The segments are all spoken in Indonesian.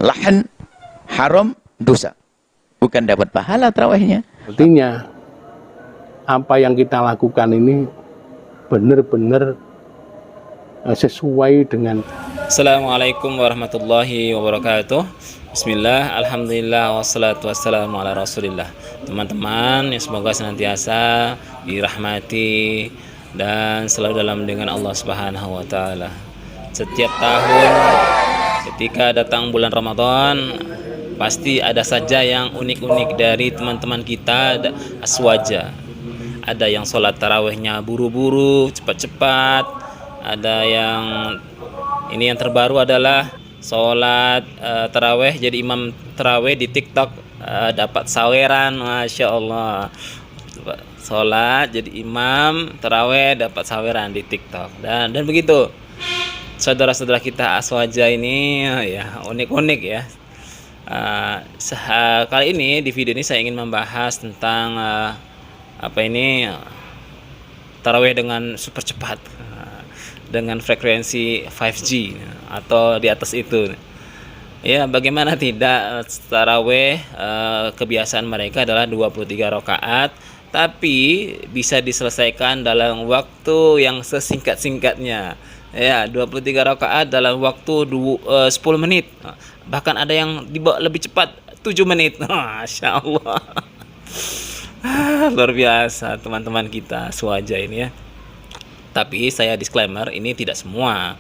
lahan, haram, dosa. Bukan dapat pahala tarawihnya. Artinya apa yang kita lakukan ini benar-benar sesuai dengan. Assalamualaikum warahmatullahi wabarakatuh. Bismillah, alhamdulillah, wassalatu wassalamu ala rasulillah. Teman-teman yang semoga senantiasa dirahmati dan selalu dalam dengan Allah Subhanahu wa taala. Setiap tahun ketika datang bulan Ramadan, pasti ada saja yang unik-unik dari teman-teman kita Aswaja. Ada yang sholat tarawihnya buru-buru, cepat-cepat. Ada yang ini yang terbaru adalah sholat tarawih jadi imam tarawih di TikTok, dapat saweran, masya Allah. Sholat jadi imam tarawih dapat saweran di TikTok dan begitu. Saudara-saudara kita Aswaja ini ya unik-unik ya. Kali ini di video ini saya ingin membahas tentang tarawih dengan super cepat, dengan frekuensi 5G atau di atas itu. Ya, bagaimana tidak, tarawih kebiasaan mereka adalah 23 rakaat, tapi bisa diselesaikan dalam waktu yang sesingkat-singkatnya. Ya, 23 rakaat dalam waktu 10 menit. Bahkan ada yang dibawa lebih cepat, 7 menit. Masya Allah. Luar biasa teman-teman kita Aswaja ini ya. Tapi saya disclaimer, ini tidak semua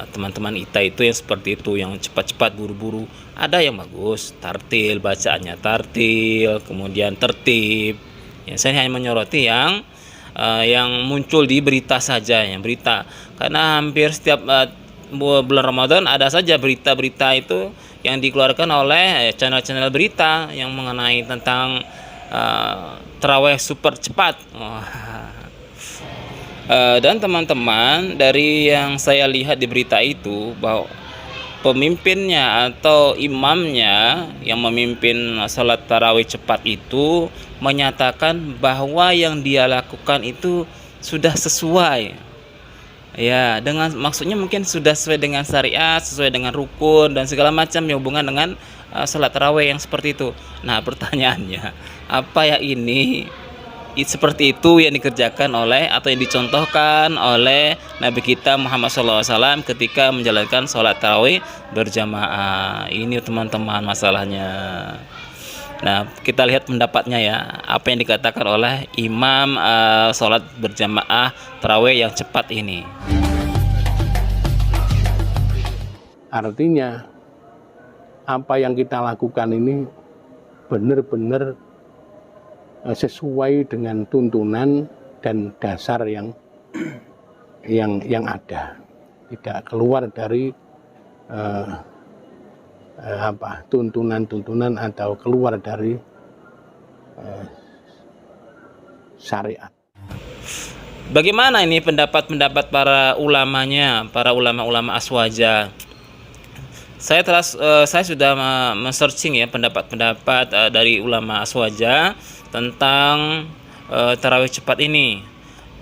teman-teman kita itu yang seperti itu, yang cepat-cepat buru-buru. Ada yang bagus, tartil, bacaannya tartil, kemudian tertib. Ya, saya hanya menyoroti yang muncul di berita saja, yang berita. Karena hampir setiap bulan Ramadan ada saja berita-berita itu yang dikeluarkan oleh channel-channel berita yang mengenai tentang tarawih super cepat. Dan teman-teman, dari yang saya lihat di berita itu, bahwa pemimpinnya atau imamnya yang memimpin salat tarawih cepat itu menyatakan bahwa yang dia lakukan itu sudah sesuai. Ya, dengan maksudnya mungkin sudah sesuai dengan syariat, sesuai dengan rukun dan segala macam yang hubungan dengan salat tarawih yang seperti itu. Nah, pertanyaannya, apa ya ini seperti itu yang dikerjakan oleh atau yang dicontohkan oleh Nabi kita Muhammad SAW ketika menjalankan sholat tarawih berjamaah? Ini teman-teman masalahnya. Nah, kita lihat pendapatnya ya, apa yang dikatakan oleh imam sholat berjamaah tarawih yang cepat ini. Artinya apa yang kita lakukan ini benar-benar sesuai dengan tuntunan dan dasar yang ada, tidak keluar dari tuntunan atau keluar dari syariat. Bagaimana ini pendapat para ulamanya, para ulama-ulama Aswaja? Saya sudah men-searching ya pendapat-pendapat dari ulama Aswaja tentang tarawih cepat ini,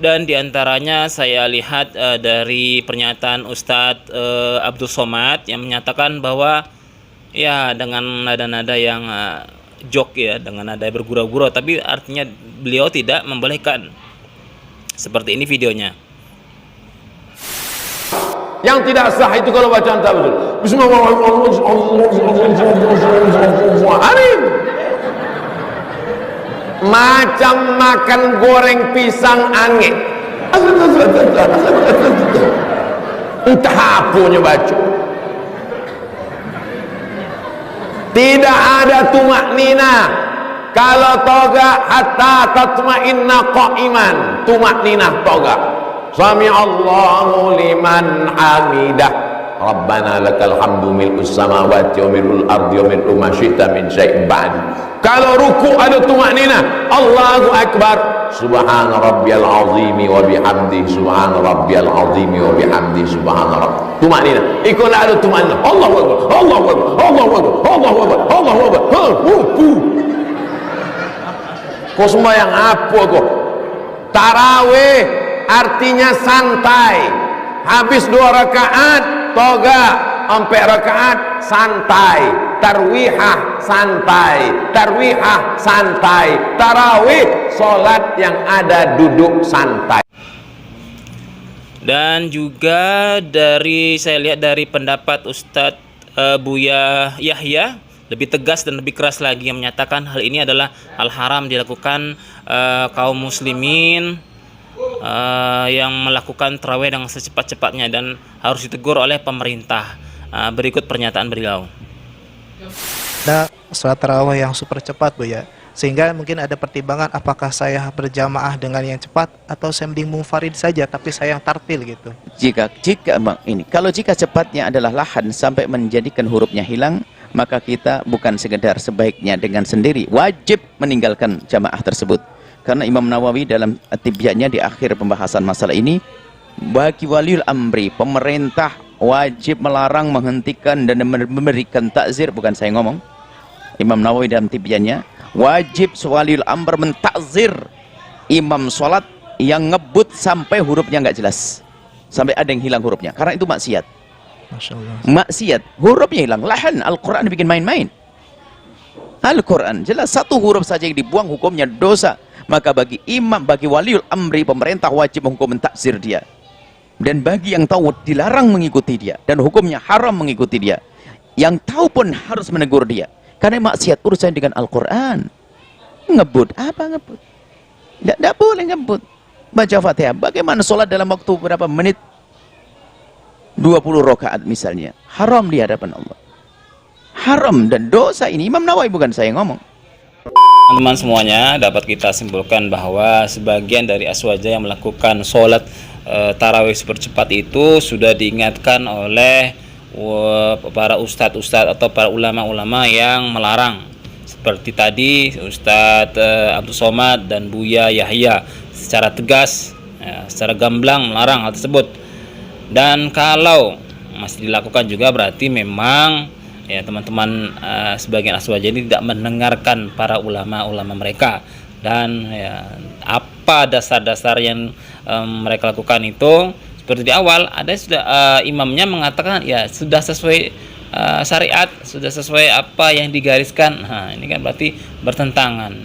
dan diantaranya saya lihat dari pernyataan Ustadz Abdul Somad yang menyatakan bahwa ya dengan nada-nada yang jok ya, dengan nada bergurau-gurau, tapi artinya beliau tidak membolehkan. Seperti ini videonya. Yang tidak sah itu kalau bacaan tak betul. Bismillahirrahmanirrahim. Macam makan goreng pisang angin. Entah apanya baca. Tidak ada tumak nina. Kalau toga hatta tatma'inna qa'iman. Tumak nina toga. Sami Allahu liman hamidah. Rabbana lakal hamdu mil'us samawati wa mil'ul ardi wa mil'u ma syi'ta min syai'in ba'd. Kalau ruku ada tumaknina, Allahu akbar, subhana rabbiyal azimi wa bihamdi, subhana rabbiyal azimi wa bihamdi, subhana rabb. Tumaknina. Ikut ada tumaknina. Allahu akbar, Allahu akbar, Allahu akbar, Allahu akbar, Allahu akbar. Kau sembahyang apa kau? Tarawih artinya santai. Habis 2 rakaat toga 4 rakaat santai, tarwihah santai, tarwihah santai, tarawih salat yang ada duduk santai. Dan juga saya lihat dari pendapat Ustadz Buya Yahya lebih tegas dan lebih keras lagi, yang menyatakan hal ini adalah hal haram dilakukan kaum muslimin yang melakukan tarawih dengan secepat-cepatnya dan harus ditegur oleh pemerintah. Berikut pernyataan beliau. Ada sholat tarawih yang super cepat, Bu ya. Sehingga mungkin ada pertimbangan apakah saya berjamaah dengan yang cepat atau saya mending munfarid saja tapi saya yang tartil gitu. Kalau jika cepatnya adalah lahan sampai menjadikan hurufnya hilang, maka kita bukan sekedar sebaiknya dengan sendiri wajib meninggalkan jamaah tersebut. Karena Imam Nawawi dalam tibyahnya di akhir pembahasan masalah ini, bagi waliul amri, pemerintah wajib melarang, menghentikan dan memberikan takzir. Bukan saya ngomong, Imam Nawawi dalam tibyahnya, wajib waliul amr mentakzir imam sholat yang ngebut sampai hurufnya nggak jelas, sampai ada yang hilang hurufnya, karena itu maksiat. Masya Allah. Maksiat, hurufnya hilang. Lahan, Al-Quran bikin main-main. Al-Quran jelas satu huruf saja yang dibuang hukumnya dosa. Maka bagi imam, bagi waliul amri, pemerintah wajib menghukum takzir dia. Dan bagi yang tahu dilarang mengikuti dia dan hukumnya haram mengikuti dia, yang tahu pun harus menegur dia, karena maksiat urusan dengan Al-Quran. Ngebut, apa ngebut? Tidak boleh ngebut. Baca Fatihah, bagaimana sholat dalam waktu berapa menit? 20 rakaat misalnya, haram di hadapan Allah. Haram dan dosa ini Imam Nawawi, bukan saya ngomong. Teman-teman semuanya, dapat kita simpulkan bahwa sebagian dari aswaja yang melakukan sholat tarawih super cepat itu sudah diingatkan oleh para ustadz-ustadz atau para ulama-ulama yang melarang. Seperti tadi Ustadz Abdul Somad dan Buya Yahya secara tegas, secara gamblang melarang hal tersebut. Dan kalau masih dilakukan juga berarti memang ya teman-teman sebagian aswaja ini tidak mendengarkan para ulama-ulama mereka. Dan ya, apa dasar-dasar yang mereka lakukan itu, seperti di awal ada sudah imamnya mengatakan ya sudah sesuai syariat, sudah sesuai apa yang digariskan. Nah, ini kan berarti bertentangan.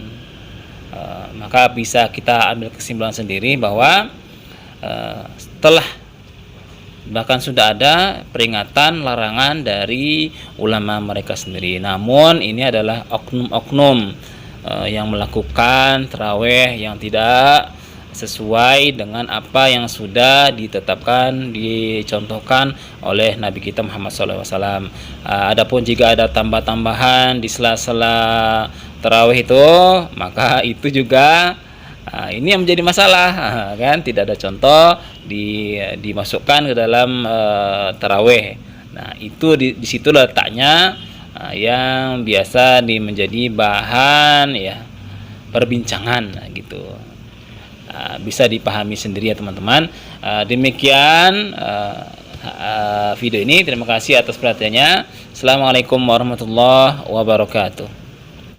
Maka bisa kita ambil kesimpulan sendiri bahwa setelah bahkan sudah ada peringatan larangan dari ulama mereka sendiri, namun ini adalah oknum-oknum yang melakukan tarawih yang tidak sesuai dengan apa yang sudah ditetapkan, dicontohkan oleh Nabi kita Muhammad SAW. Adapun jika ada tambah-tambahan di sela-sela tarawih itu, maka itu juga ini yang menjadi masalah, kan? Tidak ada contoh dimasukkan ke dalam tarawih. Nah, itu di situ letaknya yang biasa menjadi bahan ya perbincangan, gitu. Bisa dipahami sendiri ya teman-teman. Demikian video ini. Terima kasih atas perhatiannya. Assalamualaikum warahmatullahi wabarakatuh.